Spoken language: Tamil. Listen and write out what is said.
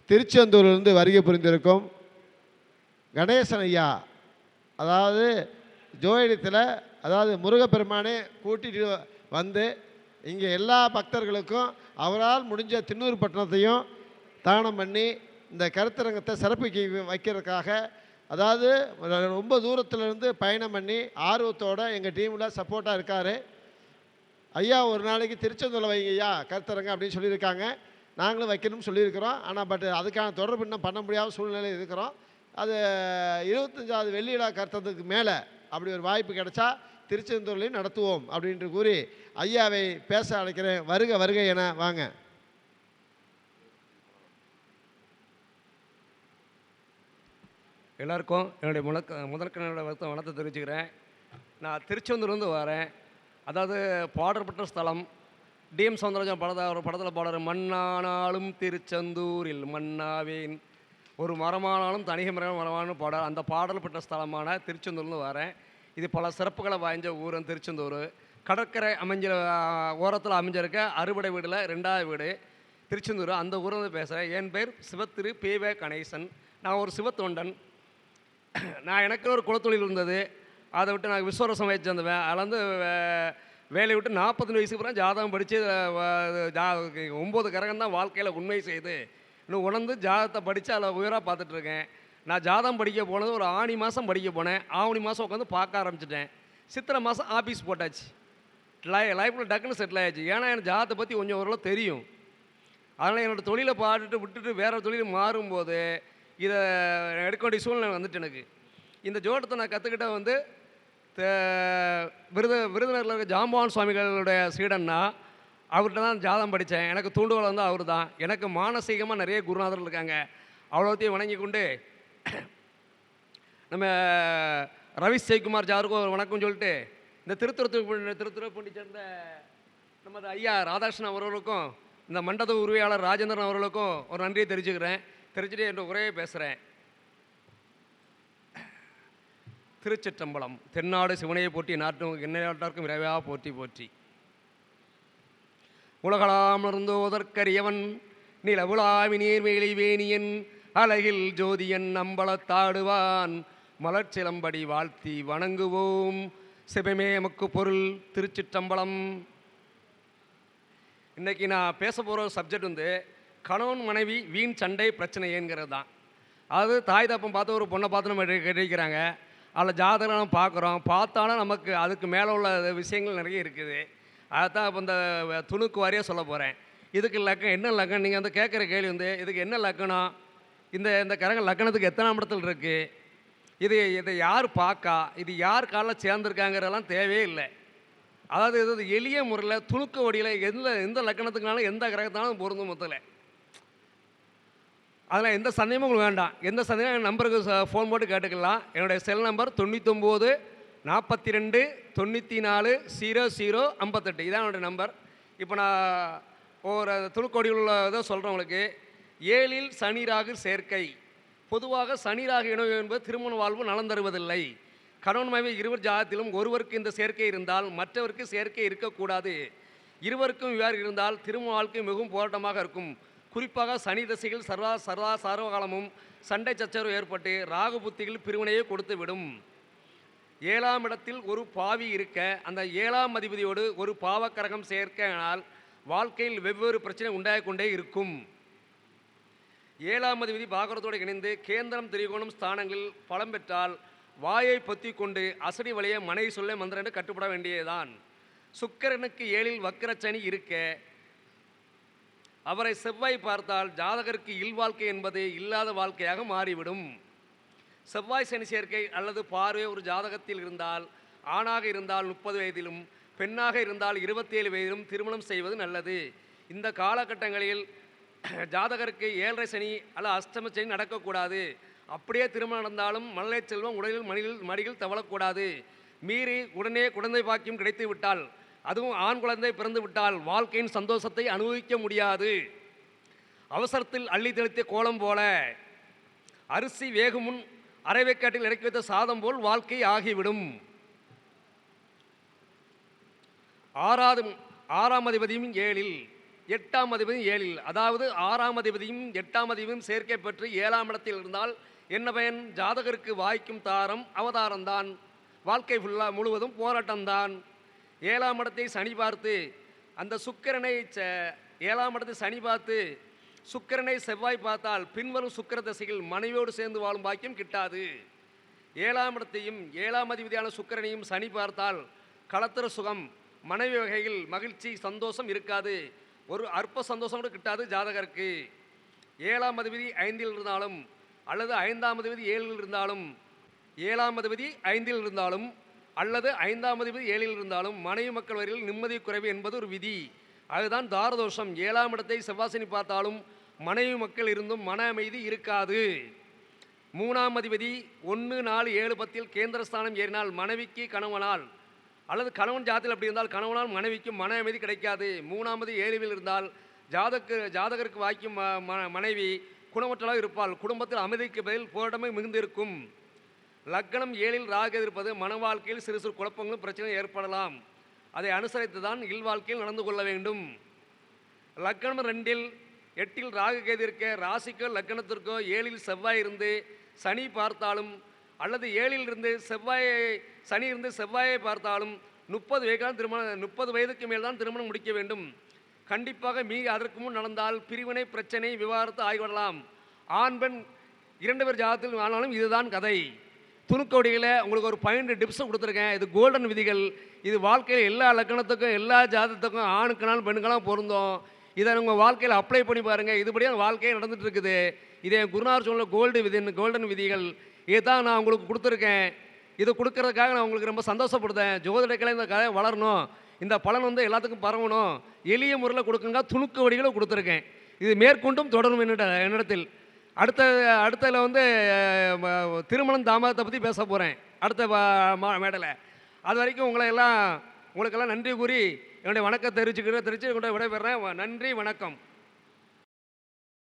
திருச்செந்தூரிலிருந்து வருகை புரிந்திருக்கும் கணேசன் ஐயா, அதாவது ஜோதிடத்தில் அதாவது முருகப்பெருமானே கூட்டிகிட்டு வந்து இங்கே எல்லா பக்தர்களுக்கும் அவரால் முடிஞ்ச திண்ணூறு பட்டணத்தையும் தானம் பண்ணி இந்த கருத்தரங்கத்தை சிறப்பிக்க வைக்கிறதுக்காக, அதாவது ரொம்ப தூரத்துலேருந்து பயணம் பண்ணி ஆர்வத்தோடு எங்கள் டீமில் சப்போர்ட்டாக இருக்கார். ஐயா ஒரு நாளைக்கு திருச்செந்தூரில் வைங்க ஐயா கருத்தரங்கம் அப்படின்னு சொல்லியிருக்காங்க. நாங்களும் வைக்கணும்னு சொல்லியிருக்கிறோம். ஆனால் அதுக்கான தொடர்பு இன்னும் பண்ண முடியாத சூழ்நிலையில் இருக்கிறோம். அது 25வது வெள்ளியிழா கருத்தத்துக்கு மேலே அப்படி ஒரு வாய்ப்பு கிடைச்சா திருச்செந்தூர்லையும் நடத்துவோம் அப்படின்ட்டு கூறி ஐயாவை பேச அழைக்கிறேன். வருக வருக என வாங்க. எல்லாருக்கும் என்னுடைய முதற்கனோட வணக்கத்தை தெரிவிச்சுக்கிறேன். நான் திருச்செந்தூர்லேருந்து வரேன். அதாவது பாடற்பட்ட ஸ்தலம் டிஎம் சௌந்தரராஜன் படத்தில் பாடுற மண்ணானாலும் திருச்செந்தூரில் மண்ணாவேன், ஒரு மரமானாலும் தனிக மரமானு பாடல். அந்த பாடல் பெற்ற ஸ்தலமான திருச்செந்தூர்லேருந்து வரேன். இது பல சிறப்புகளை வாய்ந்த ஊரன் திருச்செந்தூர். கடற்கரை ஓரத்தில் அமைஞ்சிருக்க அறுபடை வீடில் 2வது வீடு திருச்செந்தூர். அந்த ஊரில் பேசுகிறேன். என் பேர் சிவத்திரு பேவே கணேசன். நான் ஒரு சிவத்தொண்டன். நான் எனக்கு ஒரு குலத்தொழில் இருந்தது. அதை விட்டு நான் விஸ்வரசம் வச்சு வந்தேன். அதில் வந்து வேலையை விட்டு 40 வயசுக்கு அப்புறம் ஜாதகம் படித்து 9 கிரகம் தான் வாழ்க்கையில் உண்மை செய்து இன்னும் உணர்ந்து ஜாதகத்தை படித்து அதில் உயராக பார்த்துட்ருக்கேன். நான் ஜாதகம் படிக்க போனது ஒரு ஆணி மாதம் படிக்க போனேன். ஆவணி மாதம் உட்காந்து பார்க்க ஆரம்பிச்சிட்டேன். சித்திரை மாதம் ஆஃபீஸ் போட்டாச்சு. லைஃப்பில் டக்குன்னு செட்டில் ஆகிடுச்சு. ஏன்னா எனக்கு ஜாதகத்தை பற்றி கொஞ்சம் ஓரளவு தெரியும். அதனால் என்னோடய தொழிலை விட்டுட்டு வேறு தொழில் மாறும்போது இதை எடுக்க வேண்டிய சூழ்நிலை வந்துட்டு எனக்கு. இந்த ஜோடத்தை நான் கற்றுக்கிட்ட வந்து விருதுநகரில் இருக்க ஜாம்பவான் சுவாமிகளுடைய சீடன்னா அவர்கிட்ட தான் ஜாதகம் படித்தேன். எனக்கு தூண்டுகோல் வந்து அவர் தான். எனக்கு மானசீகமாக நிறைய குருநாதர்கள் இருக்காங்க. அவ்வளோத்தையும் வணங்கி கொண்டு நம்ம ரவி ஜெயக்குமார் ஜாருக்கும் ஒரு வணக்கம் சொல்லிட்டு இந்த திருத்துறைப்பூண்டி சேர்ந்த நமது ஐயா ராதாகிருஷ்ணன் அவர்களுக்கும் இந்த மண்டப உரிமையாளர் ராஜேந்திரன் அவர்களுக்கும் ஒரு நன்றியை தெரிஞ்சுட்டு என்ற உரையை பேசுகிறேன். திருச்சிற்றம்பலம். தென்னாடு சிவனையை போற்றி நாட்டார்க்கும் விரைவாக போற்றி போற்றி. உலகளாமர்ந்து ஓதற்கரியவன் நிலவுலாவி நீர்மேலி வேணியன் அழகில் ஜோதியன் அம்பலத்தாடுவான் மலர்ச்சிலம்படி வாழ்த்தி வணங்குவோம். சிவமே எமக்கு பொருள். திருச்சிற்றம்பலம். இன்றைக்கி நான் பேச போகிற சப்ஜெக்ட் வந்து கணவன் மனைவி வீண் சண்டை பிரச்சனை ஏங்கிறது தான். அது தாய் தப்பம் பார்த்து ஒரு பொண்ணை பார்த்து நம்ம கிடைக்கிறாங்க. அதில் ஜாதகம் நம்ம பார்த்தாலும் நமக்கு அதுக்கு மேலே உள்ள விஷயங்கள் நிறைய இருக்குது. அதைத்தான் இப்போ இந்த துணுக்கு வாரியாக சொல்ல போகிறேன். இதுக்கு என்ன லக்கணம், நீங்கள் வந்து கேட்குற கேள்வி வந்து இதுக்கு என்ன லக்கணம், இந்த கரங்க லக்கணத்துக்கு எத்தனாம் இடத்துல இருக்குது, இதை யார் பார்க்கா, இது யார் காலில் சேர்ந்துருக்காங்கிறதெல்லாம் தேவையே இல்லை. அதாவது இது எளிய முறையில் துணுக்கு வடியில் எந்த லக்கணத்துக்குனாலும் எந்த கிரகத்தினாலும் பொருந்தும். மொத்தத்தில் அதில் எந்த சந்தேகமும் உங்களுக்கு வேண்டாம். எந்த சந்தேகம் என் நம்பருக்கு ஃபோன் போட்டு கேட்டுக்கலாம். என்னுடைய செல் நம்பர் 99 42 94 00 58. இதான் என்னுடைய நம்பர். இப்போ நான் ஒரு துணுக்கோடி உள்ள இதை சொல்கிறேன் உங்களுக்கு. 7ல் சனி ராகு சேர்க்கை. பொதுவாக சனி ராகு இணைவு என்பது திருமண வாழ்வு நலம் தருவதில்லை. கணவன் மனைவி இருவர் ஜாதத்திலும் ஒருவருக்கு இந்த சேர்க்கை இருந்தால் மற்றவருக்கு சேர்க்கை இருக்கக்கூடாது. இருவருக்கும் இவ்வாறு இருந்தால் திருமண வாழ்க்கை மிகவும் போராட்டமாக இருக்கும். குறிப்பாக சனி தசைகள் சர்வகாலமும் சண்டை சச்சரவு ஏற்பட்டு ராகு புத்திகள் பிரிவினையை கொடுத்து விடும். 7ஆம் இடத்தில் ஒரு பாவி இருக்க அந்த 7ஆம் அதிபதியோடு ஒரு பாவக்கரகம் சேர்க்கையினால் வாழ்க்கையில் வெவ்வேறு பிரச்சனை உண்டாகிக் கொண்டே இருக்கும். 7ஆம் அதிபதி பாகரத்தோடு இணைந்து கேந்திரம் திரிகோணம் ஸ்தானங்களில் பலம் பெற்றால் வாயை பொத்தி கொண்டு அசடி வழியை மனை சொல்ல மந்திரண்டு கட்டுப்பட வேண்டியதுதான். சுக்கிரனுக்கு 7ல் வக்கரச்சனி இருக்க அவரை செவ்வாய் பார்த்தால் ஜாதகருக்கு இல்வாழ்க்கை என்பது இல்லாத வாழ்க்கையாக மாறிவிடும். செவ்வாய் சனி சேர்க்கை அல்லது பார்வை ஒரு ஜாதகத்தில் இருந்தால் ஆணாக இருந்தால் 30 வயதிலும் பெண்ணாக இருந்தால் 27 வயதிலும் திருமணம் செய்வது நல்லது. இந்த காலகட்டங்களில் ஜாதகருக்கு 7.5 சனி அல்லது அஷ்டம சனி நடக்கக்கூடாது. அப்படியே திருமணம் நடந்தாலும் மழலை செல்வம் உடலில் மடியில் தவழக்கூடாது. மீறி உடனே குழந்தை பாக்கியம் கிடைத்து விட்டால், அதுவும் ஆண் குழந்தை பிறந்து விட்டால் வாழ்க்கையின் சந்தோஷத்தை அனுபவிக்க முடியாது. அவசரத்தில் அள்ளி தெளித்த கோலம் போல அரிசி வேகுமுன் அரைவேக்காட்டில் இறக்கி வைத்த சாதம் போல் வாழ்க்கை ஆகிவிடும். 6ஆம் அதிபதியும் 7ல் 8ஆம் அதிபதியும் 7இல், அதாவது 6ஆம் அதிபதியும் 8ஆம் அதிபதியும் சேர்க்கை பெற்று 7ஆம் இடத்தில் இருந்தால் என்ன பயன்? ஜாதகருக்கு வாய்க்கும் தாரம் அவதாரம்தான். வாழ்க்கை முழுவதும் போராட்டம்தான். 7ஆம் இடத்தை சனி பார்த்து அந்த சுக்கிரனை 7ஆம் இடத்தை சனி பார்த்து சுக்கிரனை செவ்வாய் பார்த்தால் பின்வரும் சுக்கிர தசைகள் மனைவியோடு சேர்ந்து வாழும் பாக்கியம் கிட்டாது. 7ஆம் இடத்தையும் 7ஆம் அதிபதியான சுக்கிரனையும் சனி பார்த்தால் களத்திர சுகம், மனைவி வகையில் மகிழ்ச்சி சந்தோஷம் இருக்காது. ஒரு அற்ப சந்தோஷம் கூட கிட்டாது ஜாதகருக்கு. 7ஆம் அதிபதி 5இல் இருந்தாலும் அல்லது 5ஆம் அதிபதி 7இல் இருந்தாலும் 7ஆம் அதிபதி 5இல் இருந்தாலும் அல்லது 5ஆம் அதிபதி 7இல் இருந்தாலும் மனைவி மக்கள் வரையில் நிம்மதி குறைவு என்பது ஒரு விதி. அதுதான் தாரதோஷம். 7ஆம் இடத்தை செவ்வாசனி பார்த்தாலும் மனைவி மக்கள் இருந்தும் மன அமைதி இருக்காது. 3ஆம் அதிபதி 1, 4, 7, 10 கேந்திரஸ்தானம் ஏறினால் மனைவிக்கு கணவனால் அல்லது கணவன் ஜாதத்தில் அப்படி இருந்தால் கணவனால் மனைவிக்கும் மன அமைதி கிடைக்காது. 3ஆம் அதிபதி 7இல் இருந்தால் ஜாதகருக்கு வாய்க்கும் மனைவி குணமற்றலாக இருப்பாள். குடும்பத்தில் அமைதிக்கு பதில் போராட்டமே மிகுந்திருக்கும். லக்னம் 7இல் ராகு இருப்பது மன வாழ்க்கையில் சிறு சிறு குழப்பங்களும் பிரச்சனையும் ஏற்படலாம். அதை அனுசரித்து தான் இல்வாழ்க்கையில் நடந்து கொள்ள வேண்டும். லக்னம் 2இல் 8இல் ராகு கேது இருக்க ராசிக்கோ லக்னத்திற்கோ 7இல் செவ்வாய் இருந்து சனி பார்த்தாலும் அல்லது 7இல் இருந்து சனி இருந்து செவ்வாயை பார்த்தாலும் 30 வயதுக்கு மேல் தான் திருமணம் முடிக்க வேண்டும். கண்டிப்பாக அதற்கு முன் நடந்தால் பிரிவினை பிரச்சனை விவாகரத்து ஆகிவிடலாம். ஆண் பெண் 2 பேர் ஜாதத்தில் ஆனாலும் இதுதான் கதை. துணுக்கோடியில் உங்களுக்கு ஒரு 12 டிப்ஸ் கொடுத்துருக்கேன். இது கோல்டன் விதிகள். இது வாழ்க்கையில் எல்லா லக்கணத்துக்கும் எல்லா ஜாதகத்துக்கும் ஆணுக்குனாலும் பெண்ணுக்கெல்லாம் பொருந்தும். இதை உங்கள் வாழ்க்கையில் அப்ளை பண்ணி பாருங்கள். இதுபடியே அந்த வாழ்க்கையே நடந்துகிட்டு இருக்குது. இதை என் குருநாதர் சொன்ன கோல்டன் விதிகள் இதுதான் நான் உங்களுக்கு கொடுத்துருக்கேன். இது கொடுக்கறதுக்காக நான் உங்களுக்கு ரொம்ப சந்தோஷப்படுதேன். ஜோதிடக்கலை இந்த கதை வளரணும், இந்த பலன் எல்லாத்துக்கும் பரவணும், எளிய முறையில் கொடுக்குங்க. துணுக்கு வடிகளை கொடுத்துருக்கேன். இது மேற்கொண்டும் தொடரும் என்னிடத்தில். அடுத்ததில் திருமணம் தாமதத்தை பற்றி பேச போகிறேன் அடுத்த மேடையில். அது வரைக்கும் உங்களுக்கெல்லாம் நன்றி கூறி என்னுடைய வணக்கத்தை தெரிவித்து விடைபெறேன். நன்றி, வணக்கம்.